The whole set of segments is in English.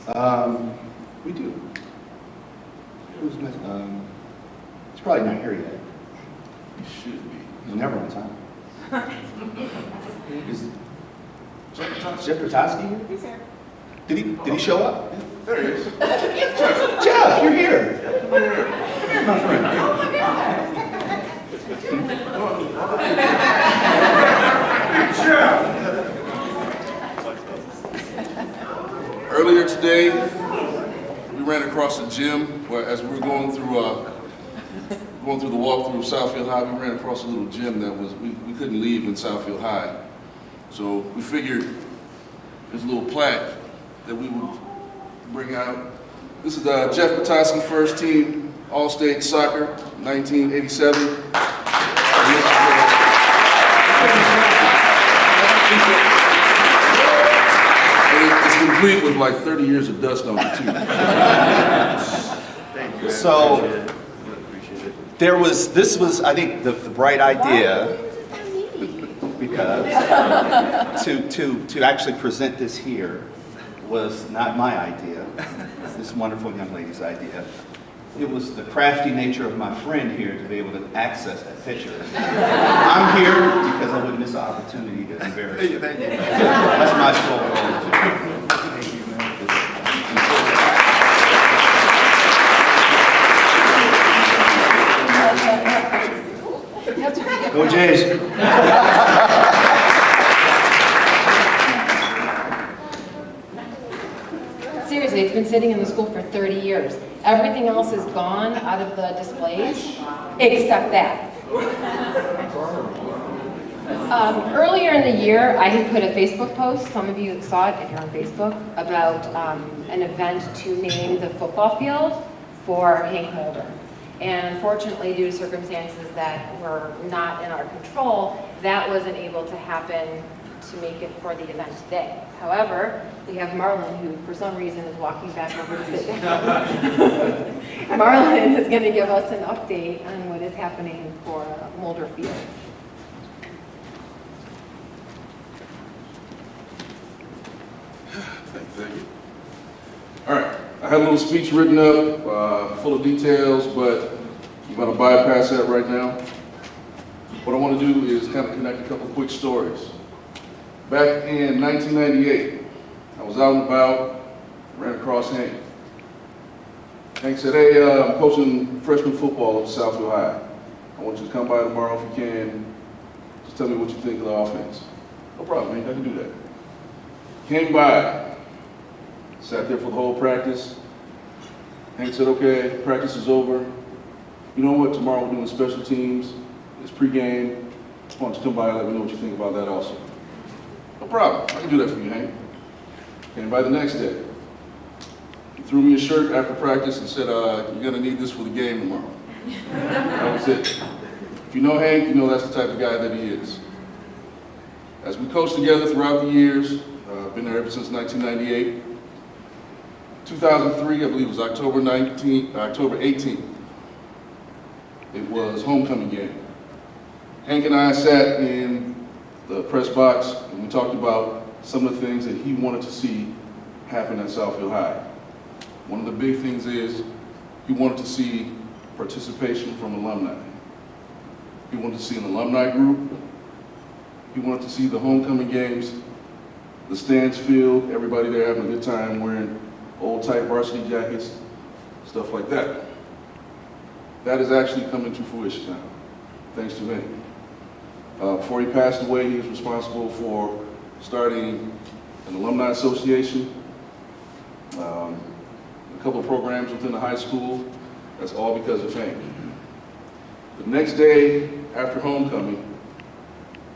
We do. Who's missing? He's probably not here yet. You should be. He's never on time. Is Jeff Bertowski here? He's here. Did he show up? There he is. Jeff, you're here. Come here. Come here, my friend. Oh my God. Earlier today, we ran across a gym where, as we were going through the walkthrough of Southfield High, we ran across a little gym that we couldn't leave in Southfield High. So we figured there's a little plaque that we would bring out. This is Jeff Bertowski, first team All-State Soccer, 1987. It's complete with like 30 years of dust on it too. Thank you. So, this was, I think, the bright idea, because to actually present this here was not my idea, this wonderful young lady's idea. It was the crafty nature of my friend here to be able to access that picture. I'm here because I wouldn't miss the opportunity to embarrass you. Thank you. That's my sole goal. Thank you, man. Go Jays. Seriously, it's been sitting in the school for 30 years. Everything else is gone out of the displays, except that. Earlier in the year, I had put a Facebook post, some of you saw it if you're on Facebook, about an event to name the football field for Hank Mulder. And fortunately, due to circumstances that were not in our control, that wasn't able to happen to make it for the event today. However, we have Marlon, who for some reason is walking back over to sit down. Marlon is going to give us an update on what is happening for Mulder Field. Thank you. All right, I had a little speech written up, full of details, but I'm going to bypass that right now. What I want to do is kind of connect a couple quick stories. Back in 1998, I was out and about, ran across Hank. Hank said, hey, I'm coaching freshman football at Southfield High. I want you to come by tomorrow if you can. Just tell me what you think of the offense. No problem, Hank, I can do that. Came by, sat there for the whole practice. Hank said, okay, practice is over. You know what, tomorrow we're doing special teams. It's pregame. Why don't you come by and let me know what you think about that also. No problem, I can do that for you, Hank. Came by the next day. He threw me a shirt after practice and said, you're gonna need this for the game tomorrow. That was it. If you know Hank, you know that's the type of guy that he is. As we coached together throughout the years, been there ever since 1998. 2003, I believe it was October 18th. It was homecoming game. Hank and I sat in the press box and we talked about some of the things that he wanted to see happen at Southfield High. One of the big things is he wanted to see participation from alumni. He wanted to see an alumni group. He wanted to see the homecoming games, the stands filled, everybody there having a good time wearing old tight varsity jackets, stuff like that. That is actually coming to fruition now, thanks to him. Before he passed away, he was responsible for starting an alumni association, a couple of programs within the high school. That's all because of Hank. The next day after homecoming,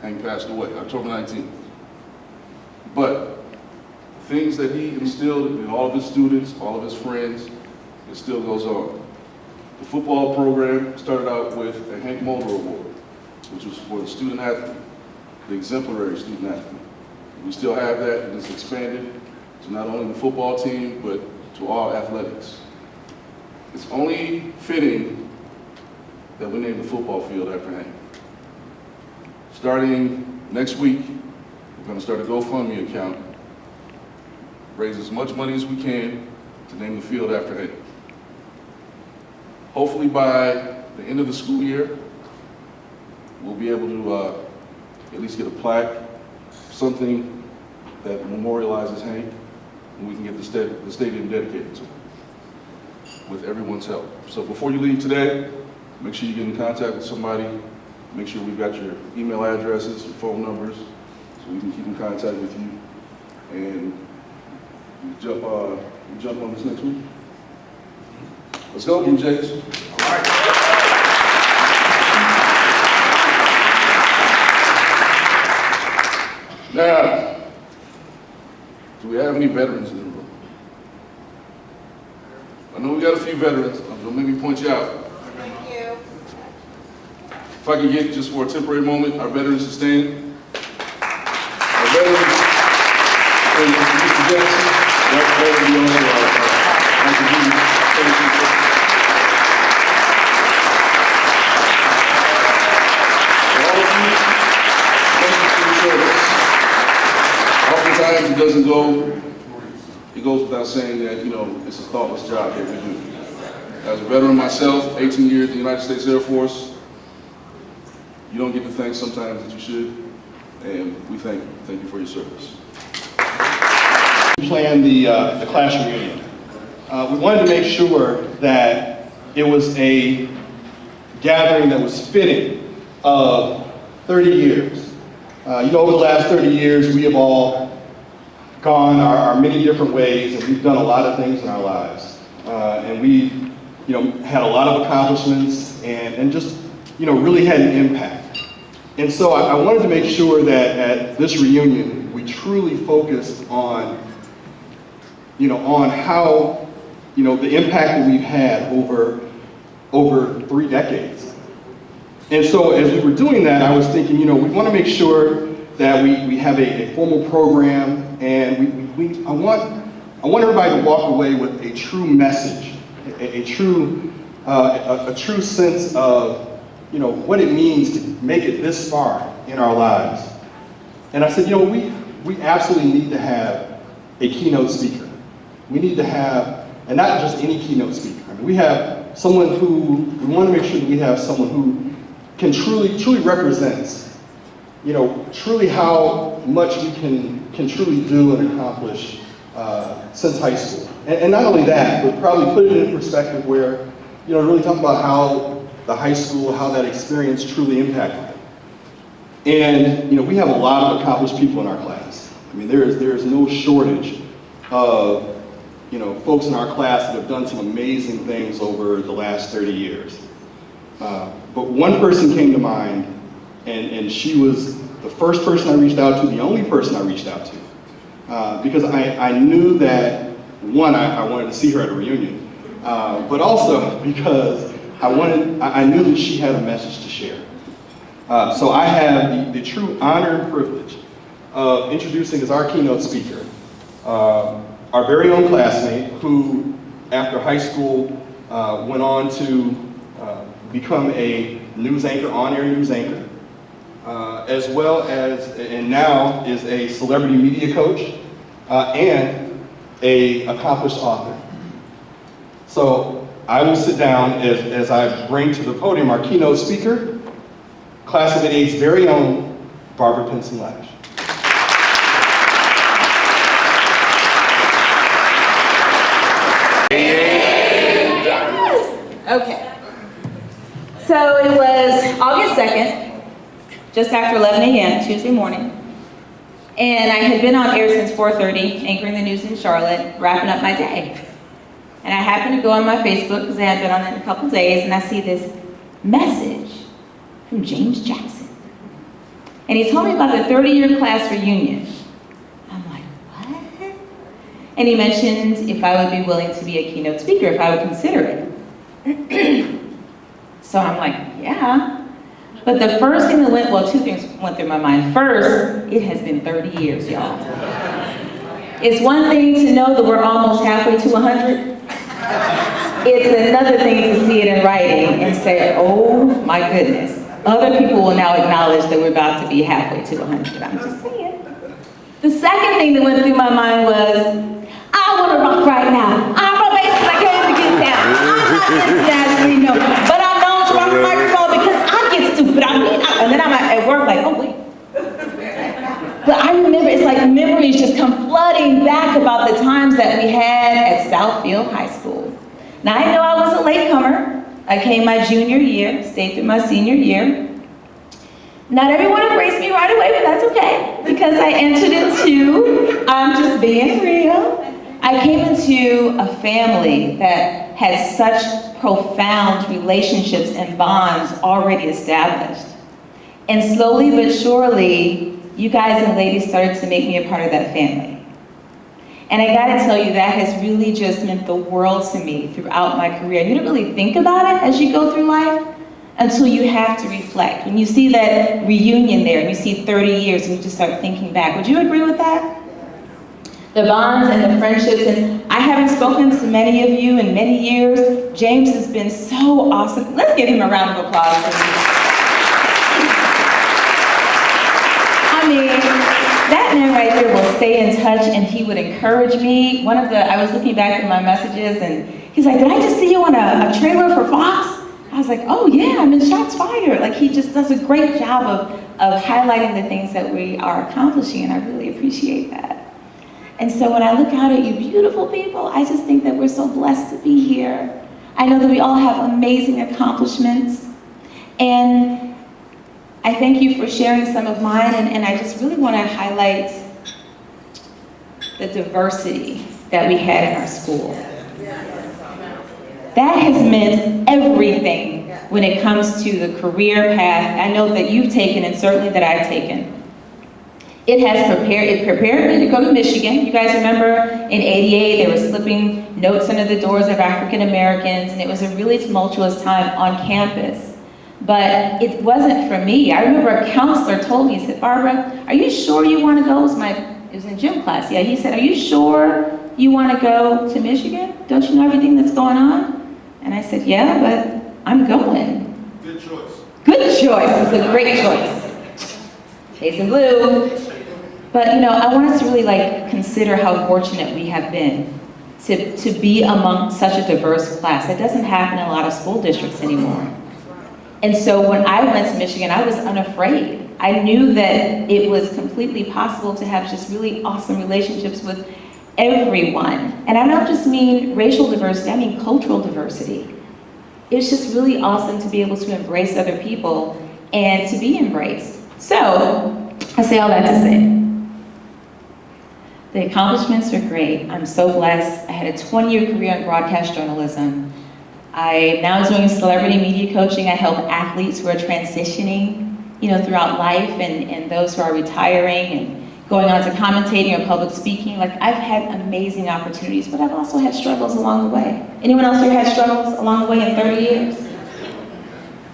Hank passed away, October 19th. But the things that he instilled in all of his students, all of his friends, it still goes on. The football program started out with a Hank Mulder Award, which was for the student athlete, the exemplary student athlete. We still have that, and it's expanded to not only the football team, but to all athletics. It's only fitting that we name the football field after Hank. Starting next week, we're going to start a GoFundMe account raise as much money as we can to name the field after Hank. Hopefully by the end of the school year, we'll be able to at least get a plaque, something that memorializes Hank, and we can get the stadium dedicated to him with everyone's help. So before you leave today, make sure you get in contact with somebody. Make sure we've got your email addresses, your phone numbers, so we can keep in contact with you. And we jump on this next week. Let's go, Blue Jays. All right. Now, do we have any veterans in the room? I know we got a few veterans. Don't make me point you out. Thank you. If I could get, just for a temporary moment, our veterans to stand. Our veterans, and Mr. Jackson, right there, the owner of Oftentimes it doesn't go, it goes without saying that, you know, it's a thoughtless job that we do. As a veteran myself, 18 years in the United States Air Force, you don't get the thanks sometimes that you should, and we thank you for your service. We planned the class reunion. We wanted to make sure that it was a gathering that was fitting of 30 years. You know, over the last 30 years, we have all gone our many different ways, and we've done a lot of things in our lives. And we, you know, had a lot of accomplishments and just, you know, really had an impact. And so I wanted to make sure that at this reunion, we truly focused on, you know, on how, you know, the impact that we've had over 3 decades. And so as we were doing that, I was thinking, you know, we want to make sure that we have a formal program, and I want everybody to walk away with a true message, a true sense of, you know, what it means to make it this far in our lives. And I said, you know, we absolutely need to have a keynote speaker. We need to have, and not just any keynote speaker. I mean, we want to make sure that we have someone who can truly represents, you know, truly how much we can truly do and accomplish since high school. And not only that, but probably put it in perspective where, you know, really talk about how the high school, how that experience truly impacted them. And, you know, we have a lot of accomplished people in our class. I mean, there is no shortage of, you know, folks in our class that have done some amazing things over the last 30 years. But one person came to mind, and she was the first person I reached out to, the only person I reached out to. Because I knew that, one, I wanted to see her at a reunion, but also because I knew that she had a message to share. So I have the true honor and privilege of introducing as our keynote speaker, our very own classmate who, after high school, went on to become a news anchor, on-air news anchor, as well as, and now is a celebrity media coach, and an accomplished author. So I will sit down as I bring to the podium our keynote speaker, Class of '88's very own, Barbara Pinson-Lash. Okay. So it was August 2nd, just after 11 a.m., Tuesday morning. And I had been on air since 4:30, anchoring the news in Charlotte, wrapping up my day. And I happened to go on my Facebook, because I had been on it in a couple days, and I see this message from James Jackson. And he told me about the 30-year class reunion. I'm like, what? And he mentioned if I would be willing to be a keynote speaker, if I would consider it. So I'm like, yeah. But the first thing that two things went through my mind. First, it has been 30 years, y'all. It's one thing to know that we're almost halfway to 100. It's another thing to see it in writing and say, oh my goodness. Other people will now acknowledge that we're about to be halfway to 100. I'm just saying. The second thing that went through my mind was, on the rock right now. I'm a bassist, I can't even get down. I'm not this naturally, no. But I'm known to rock the microphone because I get stupid. And then I'm at work like, oh wait. But I remember, it's like memories just come flooding back about the times that we had at Southfield High School. Now I know I was a latecomer. I came my junior year, stayed through my senior year. Not everyone embraced me right away, but that's okay, because I entered into, I'm just being real, I came into a family that had such profound relationships and bonds already established. And slowly but surely, you guys and ladies started to make me a part of that family. And I gotta tell you, that has really just meant the world to me throughout my career. You don't really think about it as you go through life until you have to reflect. When you see that reunion there, and you see 30 years, and you just start thinking back. Would you agree with that? The bonds and the friendships, and I haven't spoken to many of you in many years. James has been so awesome. Let's give him a round of applause. I mean, that man right there will stay in touch, and he would encourage me. I was looking back at my messages, and he's like, did I just see you on a trailer for Fox? I was like, oh yeah, I'm in Shots Fired. Like, he just does a great job of highlighting the things that we are accomplishing, and I really appreciate that. And so when I look out at you beautiful people, I just think that we're so blessed to be here. I know that we all have amazing accomplishments, and I thank you for sharing some of mine, and I just really want to highlight the diversity that we had in our school. That has meant everything when it comes to the career path I know that you've taken, and certainly that I've taken. It prepared me to go to Michigan. You guys remember in '88, they were slipping notes under the doors of African Americans, and it was a really tumultuous time on campus. But it wasn't for me. I remember a counselor told me, he said, Barbara, are you sure you want to go? It was in gym class. Yeah, he said, are you sure you want to go to Michigan? Don't you know everything that's going on? And I said, yeah, but I'm going. Good choice. Good choice. It was a great choice. Chase and blue. But I want us to really consider how fortunate we have been to be among such a diverse class. That doesn't happen in a lot of school districts anymore. And so when I went to Michigan, I was unafraid. I knew that it was completely possible to have just really awesome relationships with everyone. And I don't just mean racial diversity, I mean cultural diversity. It's just really awesome to be able to embrace other people and to be embraced. So, I say all that to say, the accomplishments are great. I'm so blessed. I had a 20-year career in broadcast journalism. I'm now doing celebrity media coaching. I help athletes who are transitioning, throughout life, and those who are retiring and going on to commentating or public speaking. I've had amazing opportunities, but I've also had struggles along the way. Anyone else here had struggles along the way in 30 years?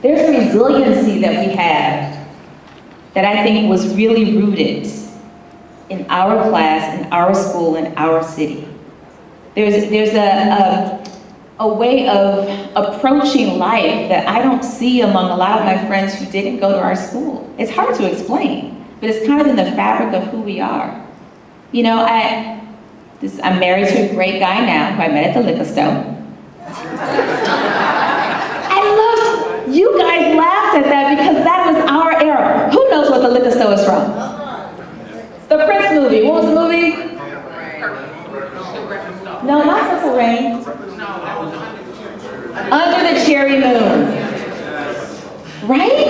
There's a resiliency that we have that I think was really rooted in our class, in our school, in our city. There's a way of approaching life that I don't see among a lot of my friends who didn't go to our school. It's hard to explain, but it's kind of in the fabric of who we are. I'm married to a great guy now who I met at the liquor store. You guys laughed at that because that was our era. Who knows what the liquor store is from? The Prince movie. What was the movie? No, not Purple Rain. Under the Cherry Moon. Right?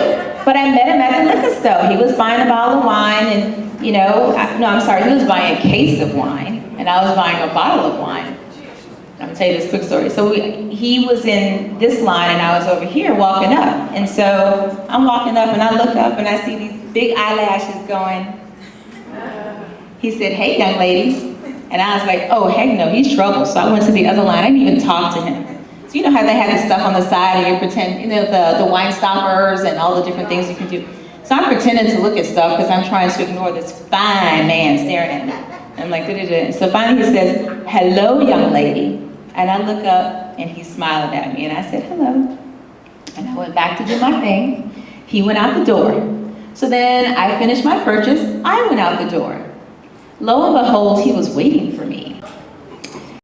But I met him at the liquor store. He was buying a bottle of wine and, he was buying a case of wine and I was buying a bottle of wine. I'm gonna tell you this quick story. So he was in this line and I was over here walking up. And so I'm walking up and I look up and I see these big eyelashes going. He said, hey, young lady. And I was like, oh, heck no, he's trouble. So I went to the other line. I didn't even talk to him. So you know how they have this stuff on the side and you pretend, the wine stoppers and all the different things you can do. So I'm pretending to look at stuff because I'm trying to ignore this fine man staring at me. I'm like, da-da-da. So finally he says, hello, young lady. And I look up and he's smiling at me and I said, hello. And I went back to do my thing. He went out the door. So then I finished my purchase. I went out the door. Lo and behold, he was waiting for me.